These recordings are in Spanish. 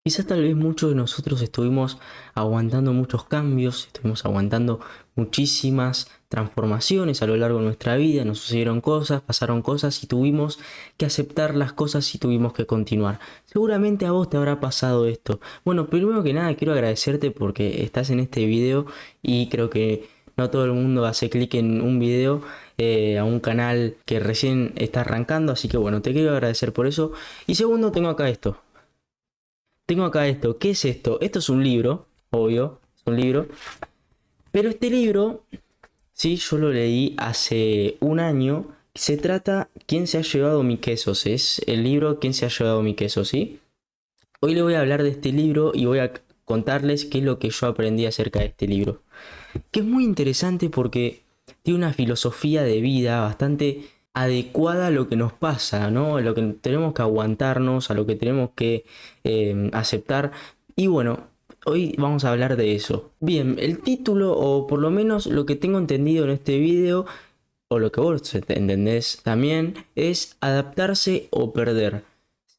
Quizás tal vez muchos de nosotros estuvimos aguantando muchos cambios, estuvimos aguantando muchísimas transformaciones a lo largo de nuestra vida, nos sucedieron cosas, pasaron cosas y tuvimos que aceptar las cosas y tuvimos que continuar. Seguramente a vos te habrá pasado esto. Bueno, primero que nada quiero agradecerte porque estás en este video y creo que no todo el mundo hace clic en un video a un canal que recién está arrancando, así que bueno, te quiero agradecer por eso. Y segundo, tengo acá esto. Tengo acá esto. ¿Qué es esto? Esto es un libro, obvio, es un libro. Pero este libro, sí, yo lo leí hace un año. Se trata ¿Quién se ha llevado mi queso? Es el libro ¿Quién se ha llevado mi queso? ¿Sí? Hoy le voy a hablar de este libro y voy a contarles qué es lo que yo aprendí acerca de este libro. Que es muy interesante porque tiene una filosofía de vida bastante adecuada a lo que nos pasa, ¿no? A lo que tenemos que aguantarnos, a lo que tenemos que aceptar. Y bueno, hoy vamos a hablar de eso. Bien, el título, o por lo menos lo que tengo entendido en este video, o lo que vos entendés también, es adaptarse o perder.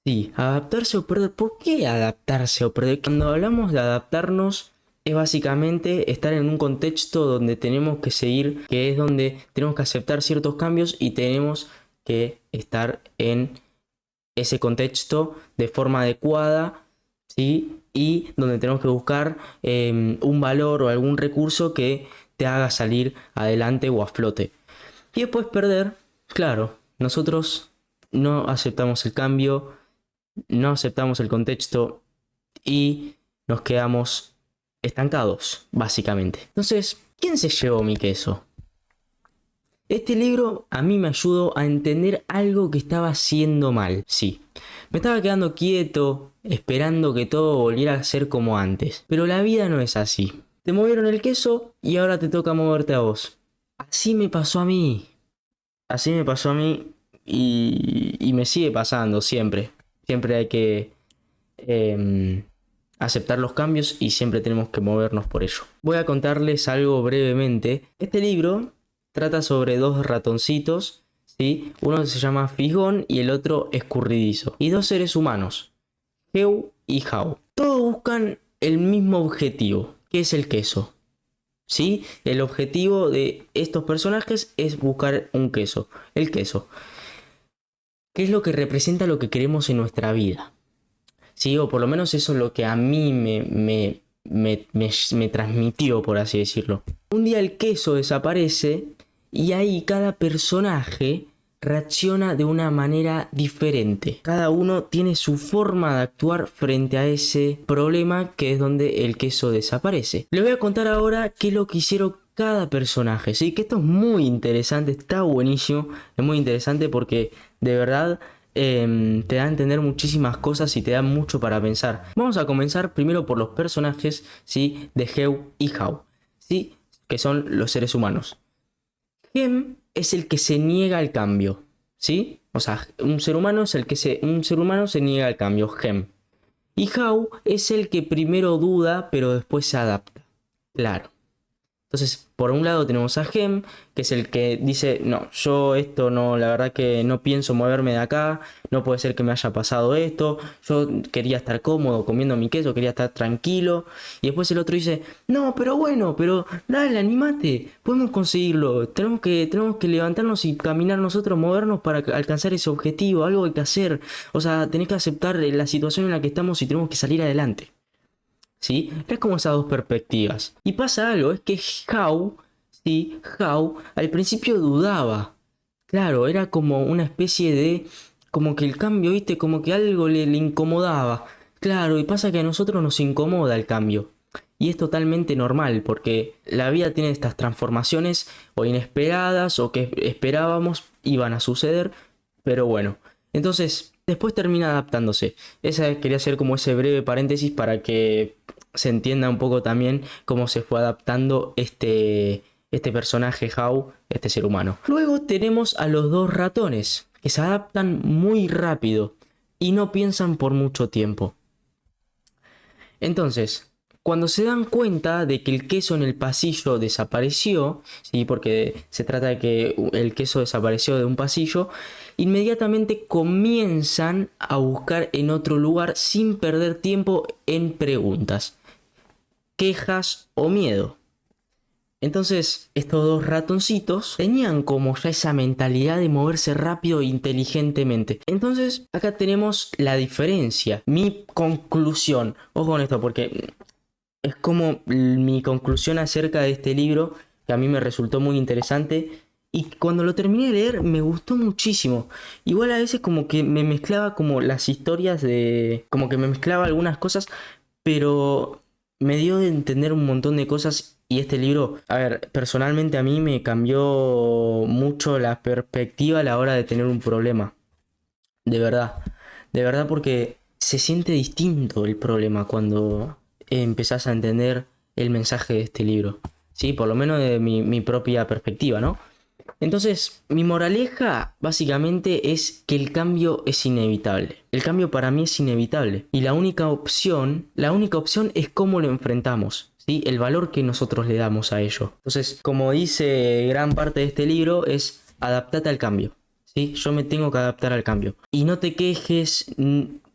Sí, adaptarse o perder. ¿Por qué adaptarse o perder? Cuando hablamos de adaptarnos, es básicamente estar en un contexto donde tenemos que seguir, que es donde tenemos que aceptar ciertos cambios y tenemos que estar en ese contexto de forma adecuada, ¿sí? Y donde tenemos que buscar un valor o algún recurso que te haga salir adelante o a flote. Y después perder, claro, nosotros no aceptamos el cambio, no aceptamos el contexto y nos quedamos estancados, básicamente. Entonces, ¿quién se llevó mi queso? Este libro a mí me ayudó a entender algo que estaba haciendo mal. Sí, me estaba quedando quieto, esperando que todo volviera a ser como antes. Pero la vida no es así. Te movieron el queso y ahora te toca moverte a vos. Así me pasó a mí. Así me pasó a mí y me sigue pasando siempre. Siempre hay que aceptar los cambios y siempre tenemos que movernos por ello. Voy a contarles algo brevemente. Este libro trata sobre dos ratoncitos, ¿sí? Uno se llama Fisgón y el otro Escurridizo. Y dos seres humanos, Heu y Hao. Todos buscan el mismo objetivo, que es el queso. ¿Sí? El objetivo de estos personajes es buscar un queso, el queso. ¿Qué es lo que representa lo que queremos en nuestra vida? Sí, o por lo menos eso es lo que a mí me transmitió, por así decirlo. Un día el queso desaparece y ahí cada personaje reacciona de una manera diferente. Cada uno tiene su forma de actuar frente a ese problema que es donde el queso desaparece. Les voy a contar ahora qué es lo que hicieron cada personaje, ¿sí? Que esto es muy interesante, está buenísimo, es muy interesante porque de verdad te da a entender muchísimas cosas y te da mucho para pensar. Vamos a comenzar primero por los personajes, ¿sí? De Heu y Hao, ¿sí? Que son los seres humanos. Hem es el que se niega al cambio, ¿sí? O sea, un ser humano se niega al cambio, Hem. Y Hao es el que primero duda, pero después se adapta. Claro. Entonces, por un lado tenemos a Gem, que es el que dice, no, yo esto no, la verdad que no pienso moverme de acá, no puede ser que me haya pasado esto, yo quería estar cómodo comiendo mi queso, quería estar tranquilo. Y después el otro dice, no, pero bueno, pero dale, animate, podemos conseguirlo, tenemos que levantarnos y caminar nosotros, movernos para alcanzar ese objetivo, algo hay que hacer. O sea, tenés que aceptar la situación en la que estamos y tenemos que salir adelante. ¿Sí? Es como esas dos perspectivas. Y pasa algo, es que Hao, ¿sí? Hao al principio dudaba. Claro, era como una especie de... como que el cambio, ¿viste? Como que algo le incomodaba. Claro, y pasa que a nosotros nos incomoda el cambio. Y es totalmente normal, porque la vida tiene estas transformaciones o inesperadas o que esperábamos iban a suceder, pero bueno. Entonces, después termina adaptándose. Esa quería hacer como ese breve paréntesis para que se entienda un poco también cómo se fue adaptando este personaje Hao, este ser humano. Luego tenemos a los dos ratones, que se adaptan muy rápido y no piensan por mucho tiempo. Entonces, cuando se dan cuenta de que el queso en el pasillo desapareció, ¿sí? Porque se trata de que el queso desapareció de un pasillo, inmediatamente comienzan a buscar en otro lugar sin perder tiempo en preguntas, quejas o miedo. Entonces, estos dos ratoncitos tenían como ya esa mentalidad de moverse rápido e inteligentemente. Entonces, acá tenemos la diferencia. Mi conclusión, ojo con esto, porque es como mi conclusión acerca de este libro, que a mí me resultó muy interesante. Y cuando lo terminé de leer, me gustó muchísimo. Igual a veces como que me mezclaba como las historias de... como que me mezclaba algunas cosas, pero me dio de entender un montón de cosas. Y este libro, a ver, personalmente a mí me cambió mucho la perspectiva a la hora de tener un problema. De verdad. De verdad, porque se siente distinto el problema cuando empezás a entender el mensaje de este libro. Sí, por lo menos de mi propia perspectiva, ¿no? Entonces, mi moraleja básicamente es que el cambio es inevitable. El cambio para mí es inevitable. Y la única opción es cómo lo enfrentamos, ¿sí? El valor que nosotros le damos a ello. Entonces, como dice gran parte de este libro, es adaptate al cambio, ¿sí? Yo me tengo que adaptar al cambio. Y no te quejes,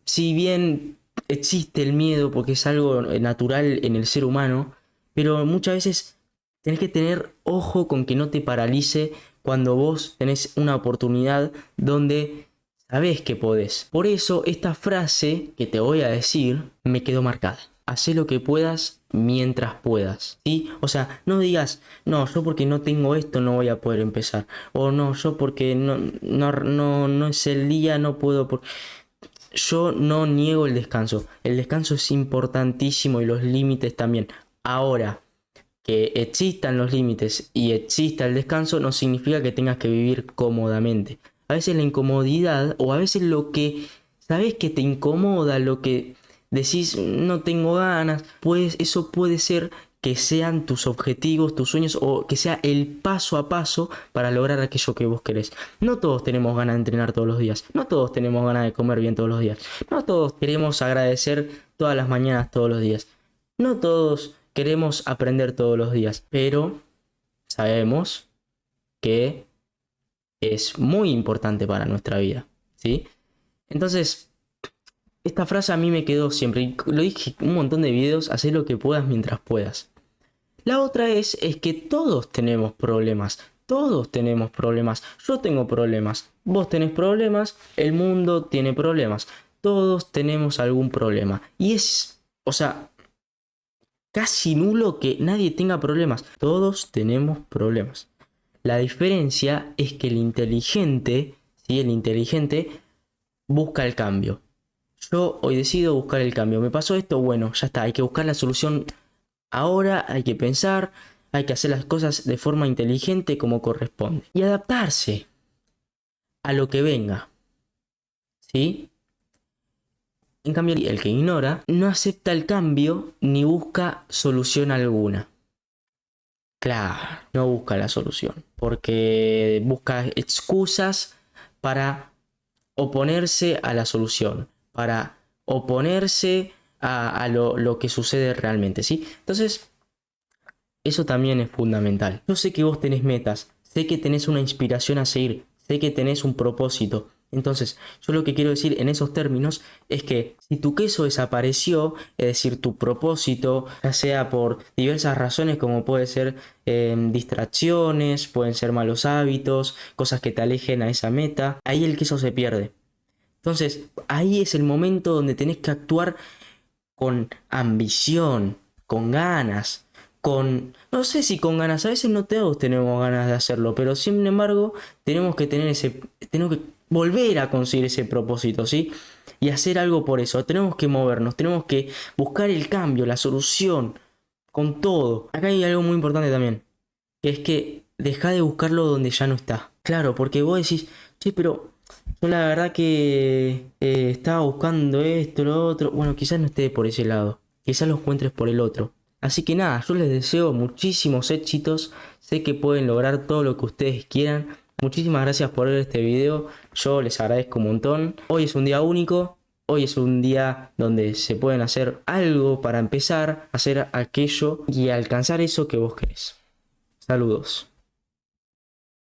si bien existe el miedo, porque es algo natural en el ser humano, pero muchas veces tenés que tener ojo con que no te paralice cuando vos tenés una oportunidad donde sabés que podés. Por eso esta frase que te voy a decir me quedó marcada. Hacé lo que puedas mientras puedas, ¿sí? O sea, no digas, no, yo porque no tengo esto no voy a poder empezar. O no, yo porque no es el día, no puedo... Yo no niego el descanso. El descanso es importantísimo y los límites también. Ahora, que existan los límites y exista el descanso no significa que tengas que vivir cómodamente. A veces la incomodidad o a veces lo que sabes que te incomoda, lo que decís no tengo ganas, pues eso puede ser que sean tus objetivos, tus sueños o que sea el paso a paso para lograr aquello que vos querés. No todos tenemos ganas de entrenar todos los días, no todos tenemos ganas de comer bien todos los días, no todos queremos agradecer todas las mañanas todos los días, no todos queremos aprender todos los días, pero sabemos que es muy importante para nuestra vida, ¿sí? Entonces, esta frase a mí me quedó siempre, y lo dije en un montón de videos, haz lo que puedas mientras puedas. La otra es que todos tenemos problemas, todos tenemos problemas, yo tengo problemas, vos tenés problemas, el mundo tiene problemas, todos tenemos algún problema. Y es, o sea, casi nulo que nadie tenga problemas. Todos tenemos problemas. La diferencia es que el inteligente, ¿sí? El inteligente busca el cambio. Yo hoy decido buscar el cambio. Me pasó esto, bueno, ya está. Hay que buscar la solución ahora, hay que pensar, hay que hacer las cosas de forma inteligente como corresponde. Y adaptarse a lo que venga. ¿Sí? En cambio, el que ignora no acepta el cambio ni busca solución alguna. Claro, no busca la solución, porque busca excusas para oponerse a la solución, para oponerse a lo que sucede realmente, ¿sí? Entonces, eso también es fundamental. Yo sé que vos tenés metas, sé que tenés una inspiración a seguir, sé que tenés un propósito. Entonces, yo lo que quiero decir en esos términos es que si tu queso desapareció, es decir, tu propósito, ya sea por diversas razones como puede ser distracciones, pueden ser malos hábitos, cosas que te alejen a esa meta, ahí el queso se pierde. Entonces, ahí es el momento donde tenés que actuar con ambición, con ganas, no sé si con ganas, a veces no todos tenemos ganas de hacerlo, pero sin embargo tenemos que tenemos que volver a conseguir ese propósito, ¿sí? Y hacer algo por eso, tenemos que movernos, tenemos que buscar el cambio, la solución, con todo. Acá hay algo muy importante también, que es que deja de buscarlo donde ya no está. Claro, porque vos decís, che, pero yo la verdad que estaba buscando esto, lo otro, bueno, quizás no esté por ese lado, quizás lo encuentres por el otro. Así que nada, yo les deseo muchísimos éxitos, sé que pueden lograr todo lo que ustedes quieran. Muchísimas gracias por ver este video, yo les agradezco un montón. Hoy es un día único, Hoy es un día donde se pueden hacer algo para empezar a hacer aquello y alcanzar eso que vos querés. Saludos.